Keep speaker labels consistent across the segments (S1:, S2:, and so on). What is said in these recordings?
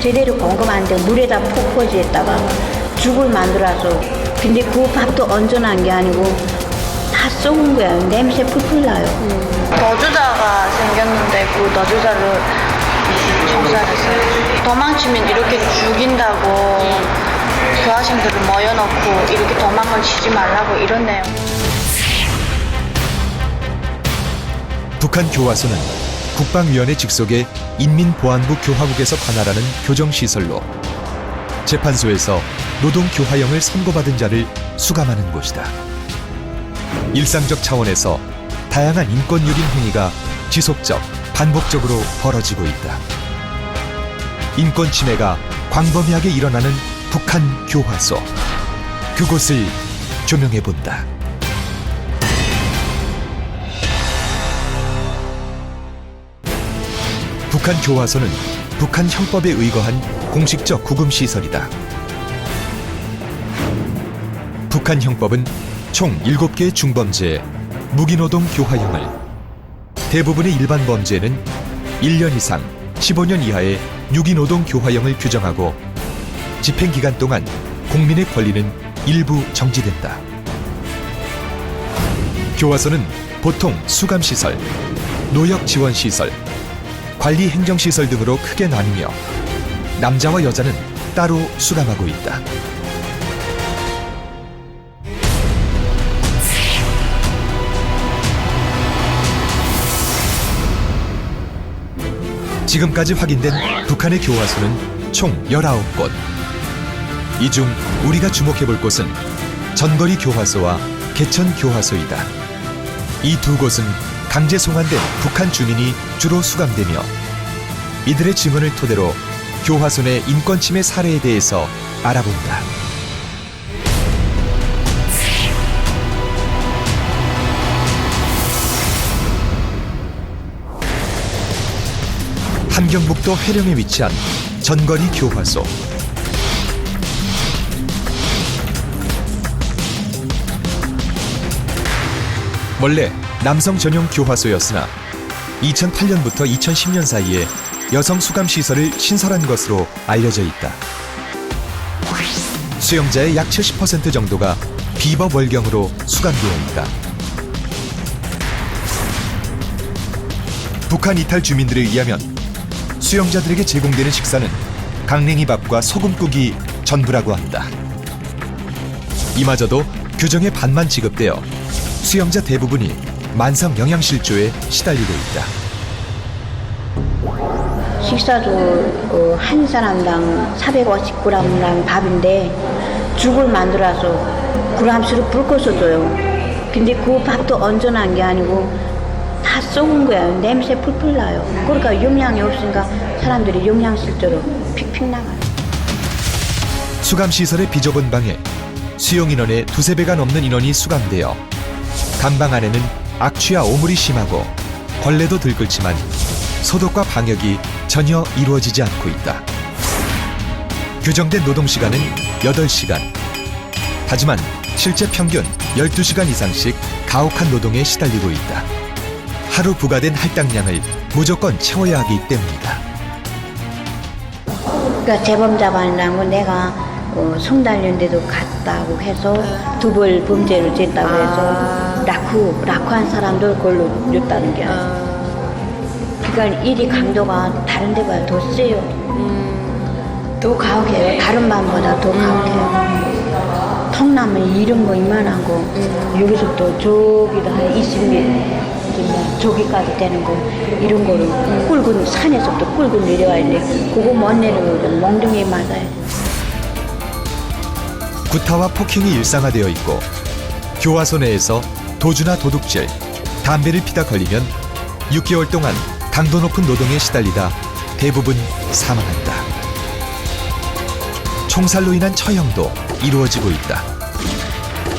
S1: 제대로 공급 안 되고 물에다 푹 퍼지했다가 죽을 만들어서 근데 그 밥도 온전한 게 아니고 다 썩은 거야. 냄새 풀풀 나요.
S2: 너주자가 생겼는데 그 너주자를 청소했어요. 도망치면 이렇게 죽인다고 교화생들을 모여놓고 이렇게 도망을 치지 말라고 이러네요.
S3: 북한 교화소는 국방위원회 직속의 인민보안부 교화국에서 관할하는 교정시설로 재판소에서 노동교화형을 선고받은 자를 수감하는 곳이다. 일상적 차원에서 다양한 인권유린 행위가 지속적, 반복적으로 벌어지고 있다. 인권 침해가 광범위하게 일어나는 북한 교화소. 그곳을 조명해본다. 북한 교화소는 북한 형법에 의거한 공식적 구금시설이다. 북한 형법은 총 7개의 중범죄에 무기노동 교화형을, 대부분의 일반 범죄에는 1년 이상 15년 이하의 유기노동 교화형을 규정하고 집행기간 동안 국민의 권리는 일부 정지된다. 교화소는 보통 수감시설, 노역지원시설, 관리행정시설 등으로 크게 나뉘며 남자와 여자는 따로 수감하고 있다. 지금까지 확인된 북한의 교화소는 총 19곳. 이 중 우리가 주목해볼 곳은 전거리 교화소와 개천 교화소이다. 이 두 곳은 강제 송환된 북한 주민이 주로 수감되며 이들의 증언을 토대로 교화소 내 인권 침해 사례에 대해서 알아본다. 함경북도 회령에 위치한 전거리 교화소. 원래 남성 전용 교화소였으나 2008년부터 2010년 사이에 여성 수감 시설을 신설한 것으로 알려져 있다. 수용자의 약 70% 정도가 비법 월경으로 수감되어 있다. 북한 이탈 주민들에 의하면 수용자들에게 제공되는 식사는 강냉이밥과 소금국이 전부라고 한다. 이마저도 규정의 반만 지급되어 수용자 대부분이 만성 영양실조에 시달리고 있다.
S1: 식사도 한 사람당 450g당 밥인데 죽을 만들어서 그람수로 불 꺼서 줘요. 근데 그 밥도 온전한 게 아니고 다 썩은 거야. 냄새 풀풀 나요. 그러니까 영양이 없으니까 사람들이 영양실조로 픽픽 나가요.
S3: 수감시설의 비좁은 방에 수용 인원의 2~3배가 넘는 인원이 수감되어 감방 안에는 악취와 오물이 심하고 벌레도 들끓지만 소독과 방역이 전혀 이루어지지 않고 있다. 규정된 노동시간은 8시간. 하지만 실제 평균 12시간 이상씩 가혹한 노동에 시달리고 있다. 하루 부과된 할당량을 무조건 채워야 하기 때문이다.
S1: 그러니까 재범자반이라는 건 내가 성달연대도 갔다고 해서 두벌 범죄를 졌다고 해서 라쿠한 사람들 그걸로 줬다는 게 아니야. 그러니까 일이 강도가 다른 데보다 더 세요. 더 가혹해요. 다른 밤보다 더 가혹해요. 통나무 이런 거 이만한 거 여기서부터 저기도 한 20m 저기까지 되는 거 이런 거를 끌고 산에서부터 끌고 내려와야 돼. 그거 못 내려오면 멍둥이에 맞아요.
S3: 구타와 폭행이 일상화되어 있고 교화소 내에서 도주나 도둑질, 담배를 피다 걸리면 6개월 동안 강도 높은 노동에 시달리다 대부분 사망한다. 총살로 인한 처형도 이루어지고 있다.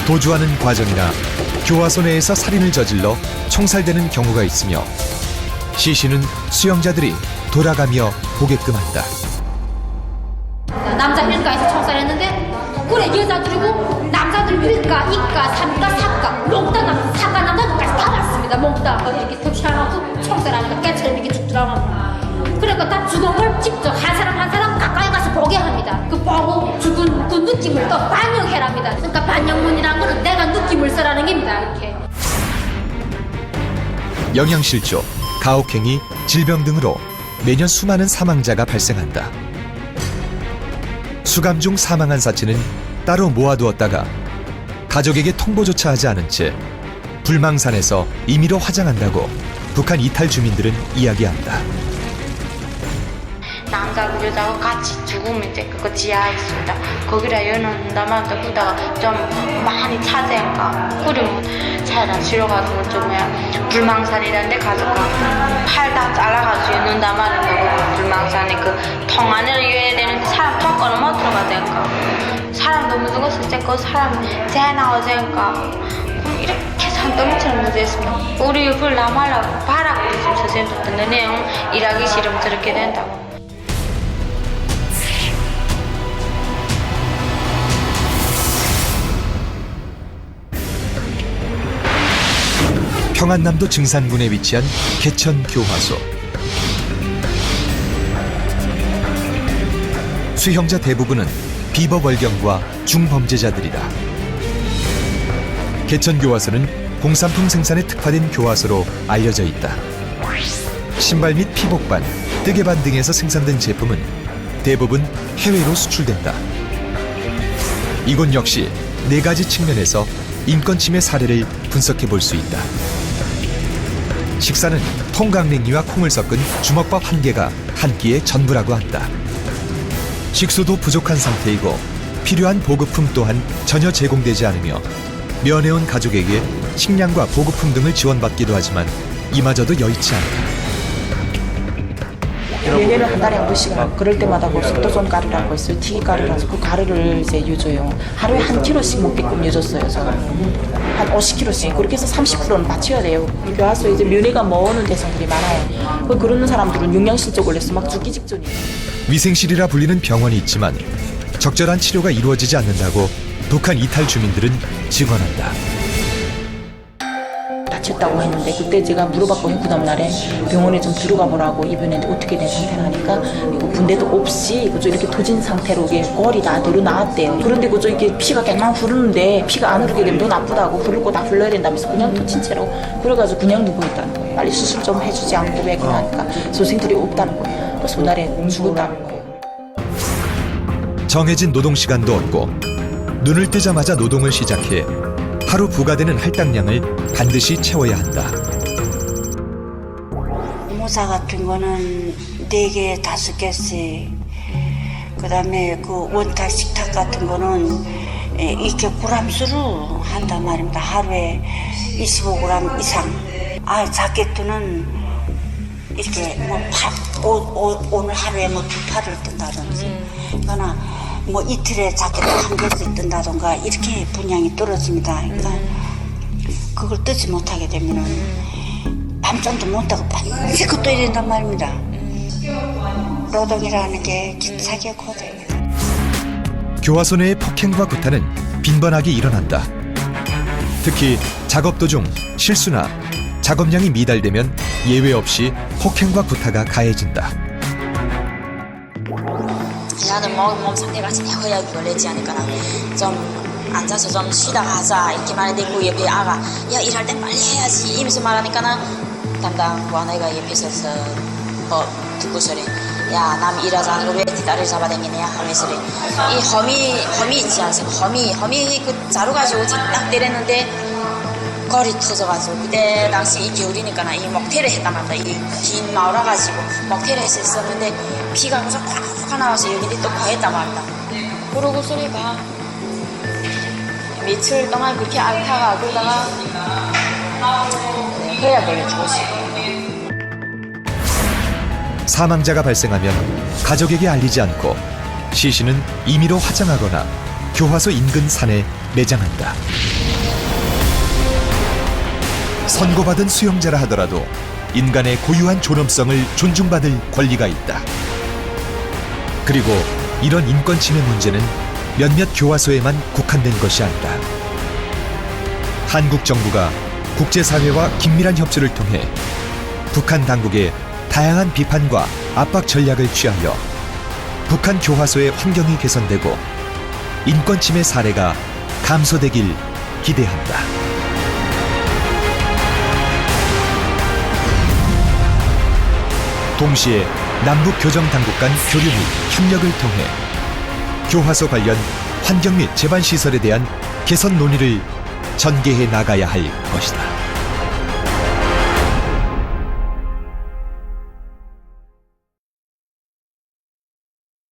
S3: 도주하는 과정이나 교화소 내에서 살인을 저질러 총살되는 경우가 있으며 시신은 수용자들이 돌아가며 보게끔 한다.
S4: 남자 일가에서 총살했는데 그래 여자들이고 남자들 일가, 이가, 삼가, 사가, 몽땅 사가 남자들까지 다 왔습니다. 몽땅 이렇게 덮쳐놓고 총살하니까 깨처럼 이렇게 죽더라고. 그러니까 다 죽은 걸 직접 한 사람 한 사람 가까이 가서 보게 합니다. 그 보고 죽은 그 느낌을 또 반영해랍니다. 그러니까 반영문이라는 거는 내가 느낌을 쓰라는 겁니다. 이렇게.
S3: 영양실조, 가혹행위, 질병 등으로 매년 수많은 사망자가 발생한다. 수감 중 사망한 사체는 따로 모아두었다가 가족에게 통보조차 하지 않은 채 불망산에서 임의로 화장한다고 북한 이탈 주민들은 이야기한다.
S2: 남자하고 여자하고 같이 죽으면 이제 그거 지하에 있습니다. 거기다 여는다만 그러다가 좀 많이 차지한가 그러면 차에다 실어가지고 좀 불망산이라는 데 가서 팔 다 잘라가지고 여는다만 그 불망산에 그 통 안에 여야 되는데 사람 통과는 못 들어가자니까 사람 너무 죽었을 때 그 사람 재 나오자니까 그럼 이렇게 산더미처럼 묻어있습니다. 우리 그걸 남하려고 바라고 지금 선생님도 듣는 내용 일하기 싫으면 저렇게 된다고.
S3: 평안남도 증산군에 위치한 개천교화소. 수형자 대부분은 비법월경과 중범죄자들이다. 개천교화소는 공산품 생산에 특화된 교화소로 알려져 있다. 신발 및 피복반, 뜨개반 등에서 생산된 제품은 대부분 해외로 수출된다. 이곳 역시 4가지 측면에서 인권 침해 사례를 분석해 볼 수 있다. 식사는 통강냉이와 콩을 섞은 주먹밥 1개가 한 끼의 전부라고 한다. 식수도 부족한 상태이고 필요한 보급품 또한 전혀 제공되지 않으며 면회온 가족에게 식량과 보급품 등을 지원받기도 하지만 이마저도 여의치 않다.
S5: 얘네는 한 달에 한 번씩은 그럴 때마다 그 속도전 가루라고 있어요. 튀기가루라서 그 가루를 이제 요줘요. 하루에 한 킬로씩 먹게끔 요줬어요. 저는 한 50kg씩 그렇게 해서 30%는 맞춰야 돼요. 교화소에 이제 면회가 머는 대상들이 많아요. 그러는 사람들은 영양실조 걸려서 막 죽기 직전이에요.
S3: 위생실이라 불리는 병원이 있지만 적절한 치료가 이루어지지 않는다고 북한 이탈 주민들은 증언한다.
S5: 다쳤다고 했는데 그때 제가 물어봤거든요. 그 다음날에 병원에 좀 들어가 보라고 입원했는데 어떻게 된 상태라니까 이거 분대도 없이 그저 이렇게 도진 상태로 이게 꼴이 다 드러나왔대요. 그런데 그저 이렇게 피가 갱만 흐르는데 피가 안 흐르게 되면 더 나쁘다고 흐를 거 다 흘러야 된다면서 그냥 터친 채로 그래가지고 그냥 누워있다는 거예요. 빨리 수술 좀 해주지 않고 왜 그러니까 선생들이 없다는 거예요. 그래서 그날에 죽었다는 거예요.
S3: 정해진 노동 시간도 없고 눈을 뜨자마자 노동을 시작해 하루 부과되는 할당량을 반드시 채워야 한다.
S6: 모사 같은 거는 4개, 5개씩. 그 다음에 그 원탁, 식탁 같은 거는 이렇게 그람수로 한단 말입니다. 하루에 25g 이상. 자켓도는 이렇게 오늘 하루에 2팔을 뜬다든지. 그러나 이틀에 자켓 1개씩 뜬다던가 이렇게 분량이 떨어집니다. 그러니까 그걸 뜨지 못하게 되면은 밤잠도 못 자고 밤새고 떠야 된단 말입니다. 노동이라는 게 사기의 고대입니다.
S3: 교화소 내의 폭행과 구타는 빈번하게 일어난다. 특히 작업 도중 실수나 작업량이 미달되면 예외 없이 폭행과 구타가 가해진다.
S7: 나는 몸 상태가 진짜 허약이걸리지 않을까나 좀 앉아서 좀 쉬다가 하자 이렇게 말해대고 옆에 아가 야 일할 땐 빨리 해야지 이러면서 말하니까는 담당 와내가 옆에 서서 듣고 소리 야 남 일하지 않고 왜 뒷다리를 잡아당기냐 하면서 이 험이 있지 않습니까? 험이 그 자루 가지고 딱 때렸는데 거리 터져가지고 그때 당시 이 겨울이니까 이 먹태를 했단 말이야. 이 긴 마우라 가지고 먹태를 했었는데 피가 계속 콱콱 나와서 여기 또 과했단 말이야. 그러고 소리가 며칠 동안 그렇게 앓다가 그러다가 폐야 걸려 죽었어.
S3: 사망자가 발생하면 가족에게 알리지 않고 시신은 임의로 화장하거나 교화소 인근 산에 매장한다. 선고받은 수용자라 하더라도 인간의 고유한 존엄성을 존중받을 권리가 있다. 그리고 이런 인권 침해 문제는 몇몇 교화소에만 국한된 것이 아니다. 한국 정부가 국제사회와 긴밀한 협조를 통해 북한 당국에 다양한 비판과 압박 전략을 취하여 북한 교화소의 환경이 개선되고 인권 침해 사례가 감소되길 기대한다. 동시에 남북 교정 당국 간 교류 및 협력을 통해 교화소 관련 환경 및 제반 시설에 대한 개선 논의를 전개해 나가야 할 것이다.